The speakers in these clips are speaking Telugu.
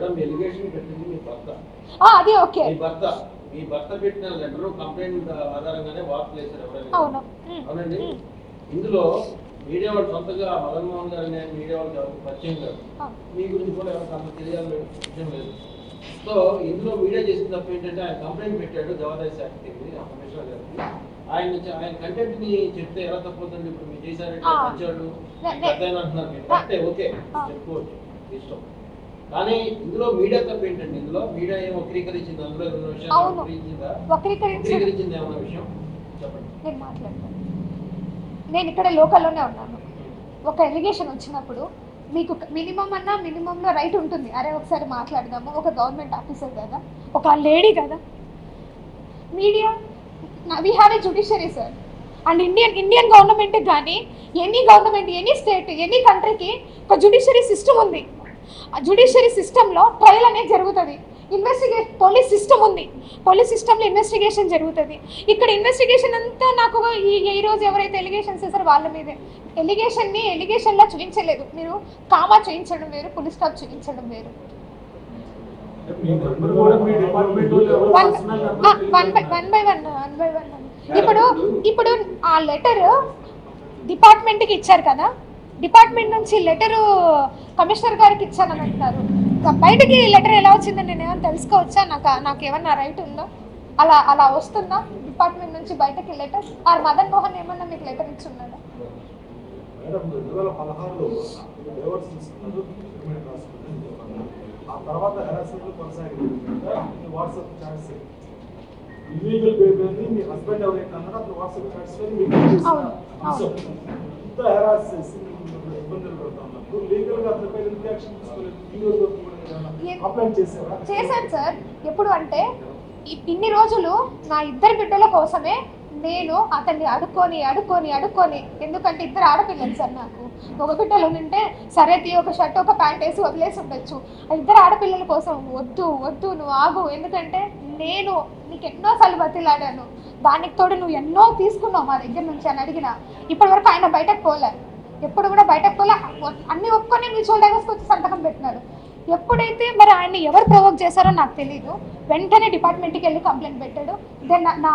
మేడం ఎలిగేషన్ పెట్టింది మీ భర్త. అది ఓకే. మీ భర్త పెట్టిన లెటర్ కంప్లైంట్ ఆధారంగానే వార్తలు వేశారు ఎవరైనా. అవునండి. ఇందులో మీడియా వాళ్ళు సొంతగా మదన్ మోహన్ గారు అనే మీడియా వాళ్ళు పరిచయం కాదు. మీ గురించి కూడా ఎవరికి అంత తెలియాలని విషయం లేదు. సో ఇందులో మీడియా చేసిన తప్ప ఏంటంటే ఆయన కంప్లైంట్ పెట్టాడు దేవాదాయ శాఖ కమిషనర్ గారికి. ఆయన కంటెంట్ ని చెప్తే ఎలా తప్పవుతుంది? ఇప్పుడు మీరు చేశారంటే మంచాడు అంటున్నారు మీరు కరెక్టే, ఓకే చెప్పుకోవచ్చు ఇష్టం. కానీ ఇందులో మీడియా తప్ప ఏంటండి? ఇందులో మీడియా ఏం వక్రీకరించింది? అందులో ఏమైనా విషయం వక్రీకరించింది ఏమన్నా విషయం చెప్పండి. నేను మాట్లాడతాను. నేను ఇక్కడ లోకల్లోనే ఉన్నాను. ఒక ఎలిగేషన్ వచ్చినప్పుడు మీకు మినిమంలో రైట్ ఉంటుంది. అరే ఒకసారి మాట్లాడదాము, ఒక గవర్నమెంట్ ఆఫీసర్ కదా, ఒక లేడీ కదా. Media we have a judiciary sir. And Indian government కానీ any government, any state, any కంట్రీకి ఒక జుడిషియరీ సిస్టమ్ ఉంది. ఆ జుడిషియరీ సిస్టంలో ట్రయల్ అనేది జరుగుతుంది. పోలీస్ సిస్టమ్ ఉంది. పోలీస్ సిస్టంలో ఇన్వెస్టిగేషన్ జరుగుతుంది. ఇక్కడ ఇన్వెస్టిగేషన్ అంతా నాకు ఈరోజు ఎవరైతే ఎలిగేషన్స్ చేశారో వాళ్ళ మీదే. ఎలిగేషన్లా చూపించలేదు. మీరు కామా చూపించడం వేరు, పులి స్టాప్ చూపించడం వేరు. One by one. ఇప్పుడు ఆ లెటర్ డిపార్ట్మెంట్కి ఇచ్చారు కదా, డిపార్ట్మెంట్ నుంచి లెటరు కమిషనర్ గారికి ఇచ్చానని అంటున్నారు. బయటకి లెటర్ ఎలా వచ్చిందని నేను ఏమైనా తెలుసుకోవచ్చా? నాకు ఏమన్నా రైట్ ఉందో? అలా వస్తుందా డిపార్ట్మెంట్ నుంచి బయటకి లెటర్? ఆర్ మదన్ మోహన్ ఏమన్నా మీకు లెటర్ ఇచ్చి ఉన్నాడా? ఇల్లీగల్ బేబీ మీ హస్బెండ్ ఎవరైతే అన్నారో అతను వాట్సాప్ చాట్స్ లో మీకు ఇంత హెరాస్ చేసి ఇబ్బందులు పెడతా ఉన్నప్పుడు లీగల్ గా అతనిపై యాక్షన్ తీసుకోలేదు. కంప్లైంట్ చేశాను సార్. ఎప్పుడు అంటే ఇన్ని రోజులు నా ఇద్దరు బిడ్డల కోసమే నేను అతన్ని అడుక్కొని ఎందుకంటే ఇద్దరు ఆడపిల్లలు సార్. నాకు ఒక బిడ్డలు ఉంటే సరే ఒక షర్ట్ ఒక ప్యాంట్ వేసి వదిలేసి ఉండొచ్చు. ఇద్దరు ఆడపిల్లల కోసం వద్దు నువ్వు ఆగు, ఎందుకంటే నేను నీకు ఎన్నోసార్లు బతిలాడాను, దానికి తోడు నువ్వు ఎన్నో తీసుకున్నావు మా దగ్గర నుంచి అని అడిగిన. ఇప్పటి వరకు ఆయన బయటకు పోలే, ఎప్పుడు కూడా బయటకు పోలే. అన్ని ఒప్పుకొని మ్యూచువల్ డైవర్స్కి వచ్చి సంతకం పెట్టినాడు. ఎప్పుడైతే మరి ఆయన్ని ఎవరు ప్రొవోక్ చేశారో నాకు తెలియదు. వెంటనే డిపార్ట్మెంట్కి వెళ్ళి కంప్లైంట్ పెట్టాడు. దెన్ నా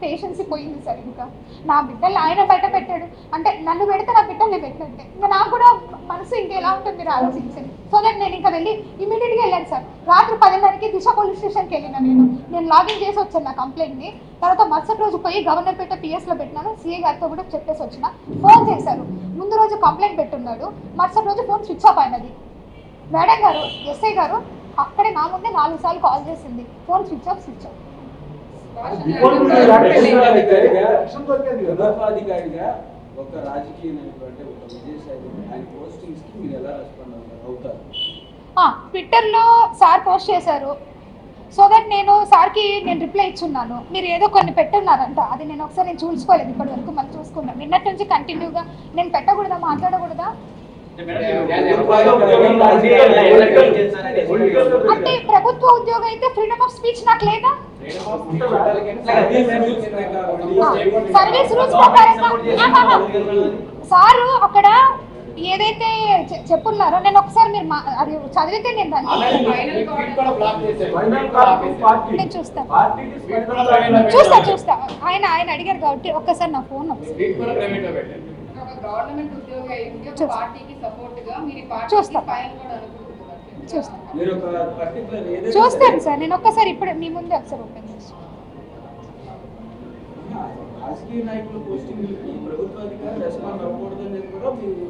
పేషెన్సీ పోయింది సార్. ఇంకా నా బిడ్డలు ఆయన బయట పెట్టాడు అంటే నన్ను పెడితే నా బిడ్డల్ని పెట్టినట్టే. ఇంకా నాకు కూడా మనసు ఇంకెలా ఉంటుంది మీరు ఆలోచించండి. సో దట్ నేను ఇంకా వెళ్ళి ఇమీడియట్గా వెళ్ళాను సార్. రాత్రి 10:30కి దిశ పోలీస్ స్టేషన్కి వెళ్ళిన నేను లాగిన్ చేసి వచ్చాను నా కంప్లైంట్ని. తర్వాత మరుసటి రోజు పోయి గవర్నర్పేట పిఎస్లో పెట్టినాను. సీఏ గారితో కూడా చెప్పేసి వచ్చిన. ఫోన్ చేశారు. ముందు రోజు కంప్లైంట్ పెట్టున్నాడు, మరుసటి రోజు ఫోన్ స్విచ్ ఆఫ్ అయినది. మేడం గారు ఎస్ఐ గారు అక్కడే నా ముందే 4 సార్లు కాల్ చేసింది. Phone switch off. ఒక రాజకీయ నాయకుడు అంటే ఒక విజయసాయి ఆయన పోస్టింగ్స్ కి మీరు ఎలా రెస్పాండ్ అవుతారు? ట్విట్టర్లో సార్ పోస్ట్ చేశారు. సో దట్ నేను సార్కి రిప్లై ఇచ్చున్నాను. మీరు ఏదో కొన్ని పెట్టున్నారంట, అది నేను ఒకసారి చూసుకోలేదు ఇప్పటి వరకు. మళ్ళీ చూసుకున్నాను. నిన్నటి నుంచి కంటిన్యూగా నేను పెట్టకూడదా, మాట్లాడకూడదా అంటే ప్రభుత్వ ఉద్యోగం అయితే ఫ్రీడమ్ ఆఫ్ స్పీచ్ నాకు లేదా? సర్వీస్ రూల్స్ ప్రకారంగా సారు అక్కడ ఏదైతే చెప్పున్నారో నేను ఒకసారి మీరు అది చదివితే నేను చూస్తా. ఆయన అడిగారు కాబట్టి ఒక్కసారి నా ఫోన్ చూస్తాను సార్. నేను ఒక్కసారి ఇప్పుడు మీ ముందే ఒకసారి ఓపెన్ చేస్తాను. రాజకీయ నాయకుల పోస్టింగ్‌లకి ప్రభుత్వ అధికారులు రెస్పాండ్ అవ్వకూడదని కూడా మీకు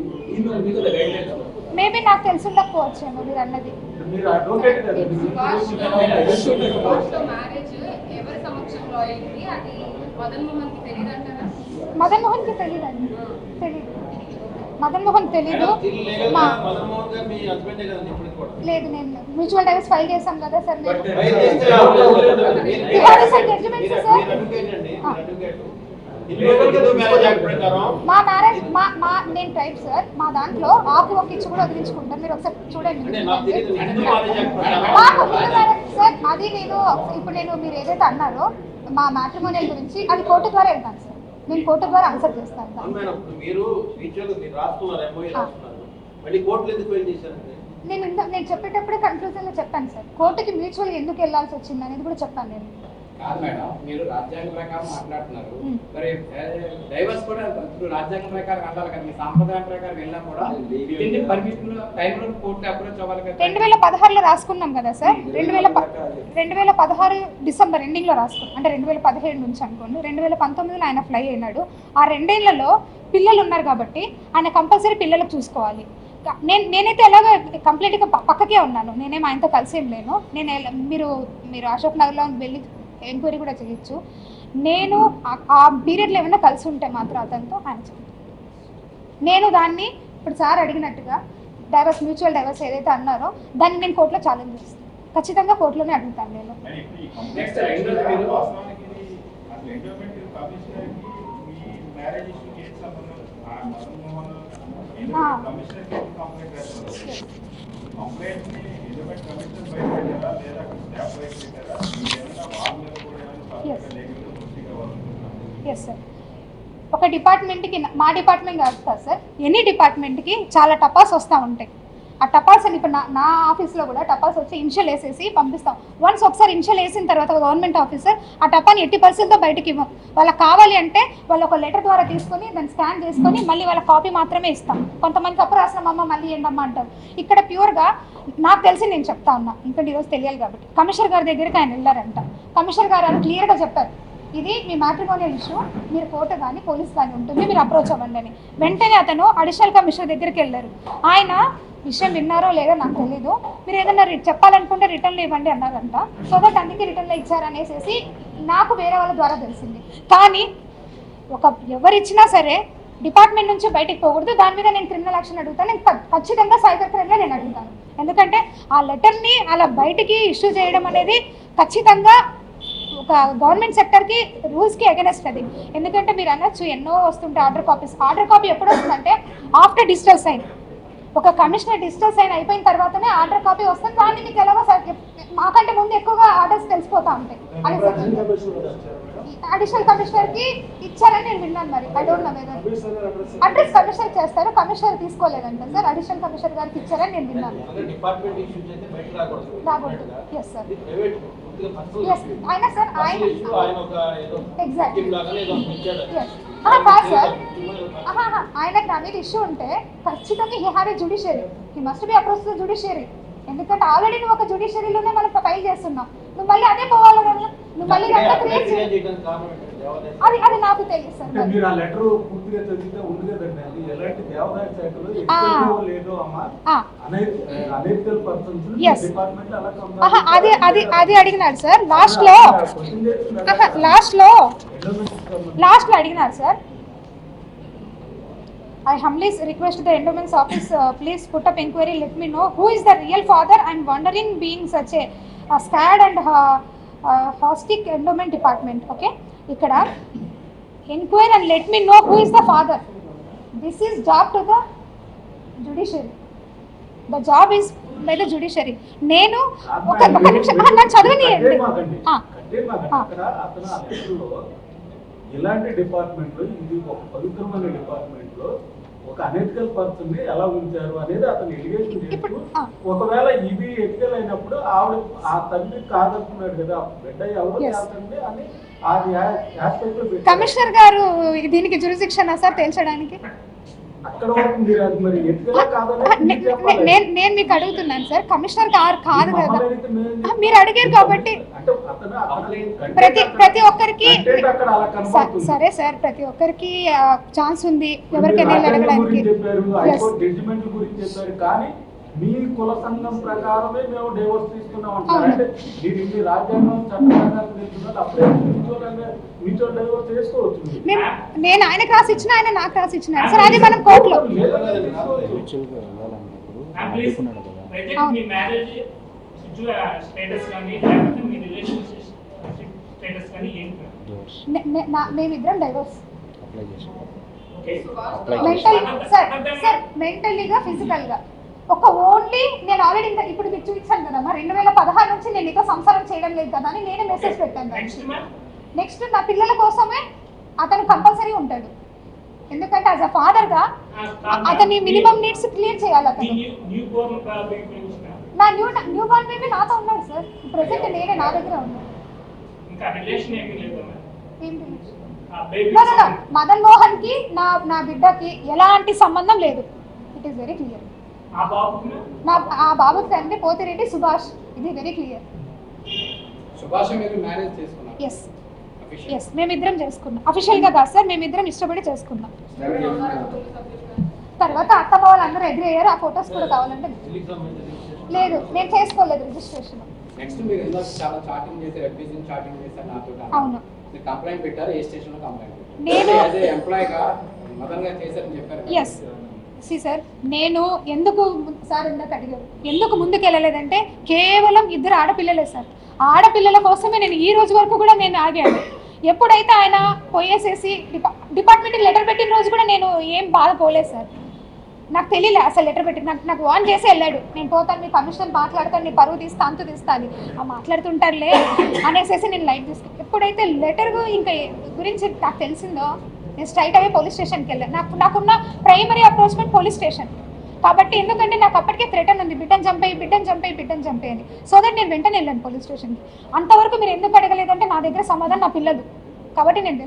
గైడ్లైన్స్ మేబీ నాకు తెలిసి ఉండకపోవచ్చేమో మీరు అన్నది. మీరు అడ్వకేట్ కదా, మ్యారేజ్ ఎవరి సమక్షంలో అయింది అది మదన్ మోహన్కి తెలియదంటారా? మదన్ మోహన్కి తెలియదండి. మదన్ మోహన్ తెలీదు. లేదు, నేను మ్యూచువల్ డైవర్స్ ఫైల్ చేశాం కదా సార్. మా మ్యారేజ్ నేను టైప్ సార్. మా దాంట్లో ఆకు ఒక ఇచ్చి కూడా వదిలించుకుంటాను. మీరు ఒకసారి చూడండి సార్. అది ఇప్పుడు మీరు ఏదైతే అన్నారో మా మ్యాట్రిమోనియల్ గురించి అది కోర్టు ద్వారా వెళ్తాను సార్. నేను కోర్టు ద్వారా ఆన్సర్ చేస్తాను. నేను చెప్పేటప్పుడే కన్క్లూజన్లో చెప్పాను సార్, కోర్టుకి మ్యూచువల్ ఎందుకు వెళ్ళాల్సి వచ్చింది అనేది కూడా చెప్పాను నేను. కాదు మేడం, మీరు రాజ్యాంగ ప్రకారం మాట్లాడుతున్నారు, మరి డైవర్స్ కూడా ఇప్పుడు రాజ్యాంగం ప్రకారం వెళ్ళాలి కదా, మీ సాంప్రదాయం ప్రకారం వెళ్ళినా కూడా పర్మిషన్ టైంలో కోర్టు అప్రోచ్ అవ్వాలి కదా. 2016లో రాసుకున్నాం కదా సార్, 2016 డిసెంబర్ ఎండింగ్లో రాసుకున్నాం, అంటే 2017 నుంచి అనుకోండి. 2019లో ఆయన ఫ్లై అయినాడు. ఆ 2 ఏళ్లలో పిల్లలు ఉన్నారు కాబట్టి ఆయన కంపల్సరీ పిల్లలకు చూసుకోవాలి. నేనైతే ఎలాగో కంప్లీట్గా పక్కకే ఉన్నాను, నేనేం ఆయనతో కలిసి ఏం లేను. మీరు అశోక్ నగర్లో వెళ్ళి ఎంక్వైరీ కూడా చేయొచ్చు. నేను ఆ పీరియడ్లో ఏమైనా కలిసి ఉంటే మాత్రం అతనితో ఆయన చెప్తాను. నేను దాన్ని ఇప్పుడు సార్ అడిగినట్టుగా డైవర్స్, మ్యూచువల్ డైవర్స్ ఏదైతే అన్నారో దాన్ని నేను కోర్టులో ఛాలెంజ్ చేస్తాను, ఖచ్చితంగా కోర్టులోనే అడుగుతాను నేను. ఎస్ సార్, ఒక డిపార్ట్మెంట్కి, మా డిపార్ట్మెంట్ కాదు కదా సార్, ఎనీ డిపార్ట్మెంట్కి చాలా టపాల్స్ వస్తూ ఉంటాయి. ఆ టపాల్స్ అని ఇప్పుడు నా ఆఫీస్లో కూడా టపాల్స్ వచ్చి ఇన్షియల్ వేసేసి పంపిస్తాం. వన్స్ ఒకసారి ఇన్షియల్ వేసిన తర్వాత గవర్నమెంట్ ఆఫీసర్ ఆ టపాని 80%తో బయటకి ఇవ్వం. వాళ్ళకి కావాలి అంటే వాళ్ళు ఒక లెటర్ ద్వారా తీసుకొని దాన్ని స్కాన్ చేసుకొని మళ్ళీ వాళ్ళ కాపీ మాత్రమే ఇస్తాం. కొంతమంది తప్పు రాసినమ్మా మళ్ళీ ఏంటమ్మా అంటారు. ఇక్కడ ప్యూర్గా నాకు తెలిసి నేను చెప్తా ఉన్నా, ఎందుకంటే ఈరోజు తెలియాలి కాబట్టి. కమిషనర్ గారి దగ్గరికి ఆయన వెళ్ళారంట. కమిషనర్ గారు అని క్లియర్గా చెప్పారు, ఇది మీ మ్యాట్రిమోనియల్ ఇష్యూ, మీరు కోర్టు కానీ పోలీస్ కానీ ఉంటుంది, మీరు అప్రోచ్ అవ్వండి అని. వెంటనే అతను అడిషనల్ కమిషనర్ దగ్గరికి వెళ్ళారు. ఆయన విషయం విన్నారో లేదో నాకు తెలీదు, మీరు ఏదైనా చెప్పాలనుకుంటే రిటర్న్లో ఇవ్వండి అన్నారంట. సో దట్ అందుకే రిటర్న్లో ఇచ్చారనేసి నాకు వేరే వాళ్ళ ద్వారా తెలిసింది. కానీ ఎవరిచ్చినా సరే డిపార్ట్మెంట్ నుంచి బయటికి పోకూడదు, దాని మీద నేను క్రిమినల్ యాక్షన్ అడుగుతాను. నేను ఖచ్చితంగా సైబర్ క్రైమ్లో నేను అడుగుతాను. ఎందుకంటే ఆ లెటర్ని అలా బయటికి ఇష్యూ చేయడం అనేది ఖచ్చితంగా ఒక గవర్నమెంట్ సెక్టర్కి రూల్స్కి అగెనెస్ట్ అది. ఎందుకంటే మీరు అనొచ్చు ఎన్నో వస్తుంటే ఆర్డర్ కాపీస్, ఆర్డర్ కాపీ ఎప్పుడు వస్తుందంటే ఆఫ్టర్ డిజిటల్ సైన్. ఒక కమిషనర్ డిజిటల్ సైన్ అయిపోయిన తర్వాతనే ఆర్డర్ కాపీ వస్తుంది. దాన్ని మీకు ఎలాగో మాకంటే ముందు ఎక్కువగా ఆర్డర్స్ తెలిసిపోతా ఉంటాయి. అడిషనల్ కమిషనర్కి ఇచ్చారని నేను విన్నాను, మరి I don't know whether address commissioner చేస్తారు, కమిషనర్ తీసుకోలేదంట సార్, అడిషనల్ కమిషనర్ గారికి ఇచ్చారని నేను విన్నాను. రాకూడదు. ఎస్ సార్, ఎస్ అయినా సార్ ఆయన ఎగ్జాక్ట్ కాదు సార్, ఆయనకు నా మీద ఇష్యూ ఉంటే ఖచ్చితంగా he have a judiciary, he must be approach to judiciary. ఎందుకంటే ఆల్రెడీ నువ్వు ఒక జ్యుడిషియరీలోనే మనం ఫైల్ చేస్తున్నావు, నువ్వు మళ్ళీ అదే పోవాలి కదా, నువ్వు మళ్ళీ అది నాకు తెలియదు సార్. మీరు ఆ లెటర్ పూర్తిగా చదివితే ఉంది కదండి, అది ఎలాంటి దేవాదాయ శాఖలో ఎక్కువ లేదో అమ్మా అనైతికల్ పర్సన్స్ డిపార్ట్మెంట్ అలా అది అడిగినాడు సార్ లాస్ట్ లో అడిగినారు sir. I humbly request the endowments office, please put up inquiry, let me know who is the real father. I'm wondering being such a scared and hostic endowment department. Okay, ikkada inquire and let me know who is the father. This is job to the judiciary. The job is by the judiciary. నేను ఒక నిమిషం నన్ను చదవనియండి. ఇలాంటి డిపార్ట్మెంట్లో, ఇది ఒక పవిత్రమైన డిపార్ట్మెంట్లో ఒక అనెతికల్ పర్సన్ ని ఎలా ఉంచారు అనేది అతను ఎలిగేషన్ చేస్తూ, ఒకవేళ ఇది ఎథికల్ అయినప్పుడు ఆవిడ ఆ తల్లి కాదనుకున్నాడు కదా, బిడ్డ ఎవరు కాదండి అని అది ఆస్పెక్ట్ లో కమిషనర్ గారు దీనికి జ్యూరిస్డిక్షన్ సార్ తేల్చడానికి అక్కడ వరకు మీరు అది మరి ఎథికల్ కాదని నేను మీకు అడుగుతున్నాను సార్, కమిషనర్ గారు కాదు కదా, మీరు అడిగారు కాబట్టి ప్రతి ఒక్కరికి సరే సార్, ప్రతి ఒక్కరికి ఛాన్స్ ఉంది ఎవరికైనా అడగడానికి. మీ కుల సంఘం ప్రకారమే మేము డైవోర్స్ తీసుకున్నాం అంటారు. అంటే మీరు రాజ్యాంగం చట్టం ప్రకారం తీసుకున్నారు, అప్పుడే మ్యూచువల్ డైవోర్స్ చేసుకోవచ్చు. నేను ఆయనకు రాసి ఇచ్చిన, ఆయన నాకు రాసి ఇచ్చినారు సార్, అది మనం కోర్టులో మేమిద్దరం డైవోర్స్ మెంటల్లీగా ఫిజికల్గా ఒక ఓన్లీ నేను ఆల్రెడీ ఇప్పుడు మీకు చూపించాను కదమ్మా, 2016 నుంచి నేను నీతో సంసారం చేయడం లేదు కదా అని నేనే మెసేజ్ పెట్టాను. నెక్స్ట్ నా పిల్లల కోసమే అతను కంపల్సరీ ఉంటాడు. ఎందుకంటే యాజ్ అ ఫాదర్గా అతని మినిమం నీడ్స్ క్లియర్ చేయాలి అతను. నా న్యూ బార్న్ బేబీ నాతో ఉన్నాడు సార్, ప్రెసెంట్ నేనే నా దగ్గర ఉన్నాను. మదన్ మోహన్ కి నా బిడ్డకి ఎలాంటి సంబంధం లేదు. It is very clear. ఆ బాబుకి తండ్రి పోతిరెడ్డి సుభాష్, ఇది వెరీ క్లియర్. సుభాష్ మీరు మ్యారేజ్ చేసుకున్నారు? ఎస్ మేమిద్దరం చేసుకున్నాం. అఫీషియల్ గా కాదు సార్, మేమిద్దరం ఇష్టపడి చేసుకున్నాం. తర్వాత అత్తమ్మ వాళ్ళందరూ ఎగ్రీ అయ్యారు. ఆ ఫొటోస్ కూడా కావాలంటే లేదు, నేను చేసుకోలేదు రిజిస్ట్రేషన్. నెక్స్ట్ మీరు ఇందాక చాలా చాటింగ్ చేశారు, ఎఫ్బీసీ చాటింగ్ చేశారు నాతో. అవును. మీరు కంప్లైంట్ పెట్టారు, ఏ స్టేషన్ లో కంప్లైంట్ పెట్టారు? నేను యాజ్ ఏ ఎంప్లాయీగా మదన్ గారు చేశారని చెప్పారు. ఎస్ సార్, నేను ఎందుకు సార్ ఇందాక అడిగారు ఎందుకు ముందుకు వెళ్ళలేదంటే కేవలం ఇద్దరు ఆడపిల్లలే సార్. ఆడపిల్లల కోసమే నేను ఈ రోజు వరకు కూడా నేను ఆగాను. ఎప్పుడైతే ఆయన పోయేసేసి డిపార్ట్మెంట్కి లెటర్ పెట్టిన రోజు కూడా నేను ఏం బాధపోలేదు సార్. నాకు తెలియలే అసలు లెటర్ పెట్టి నాకు వాన్ చేసి వెళ్ళాడు, నేను పోతాను, మీ కమిషన్ మాట్లాడతాను, నీ పరువు తీస్తా, అంతు తీస్తా అని. ఆ మాట్లాడుతుంటారులే అనేసి నేను లైట్ తీసుకుని ఎప్పుడైతే లెటర్ ఇంకా గురించి నాకు తెలిసిందో నేను స్ట్రైట్ అవే పోలీస్ స్టేషన్కి వెళ్ళాను. నాకున్న ప్రైమరీ అప్రోచ్మెంట్ పోలీస్ స్టేషన్ కాబట్టి, ఎందుకంటే నాకు అప్పటికే థ్రెటన్ ఉంది, బిడ్డను చంపే అని. సో దట్ నేను వెంటనే వెళ్ళాను పోలీస్ స్టేషన్కి. అంతవరకు మీరు ఎందుకు అడగలేదంటే నా దగ్గర సమాధానం నా పిల్లలు కాబట్టి నేను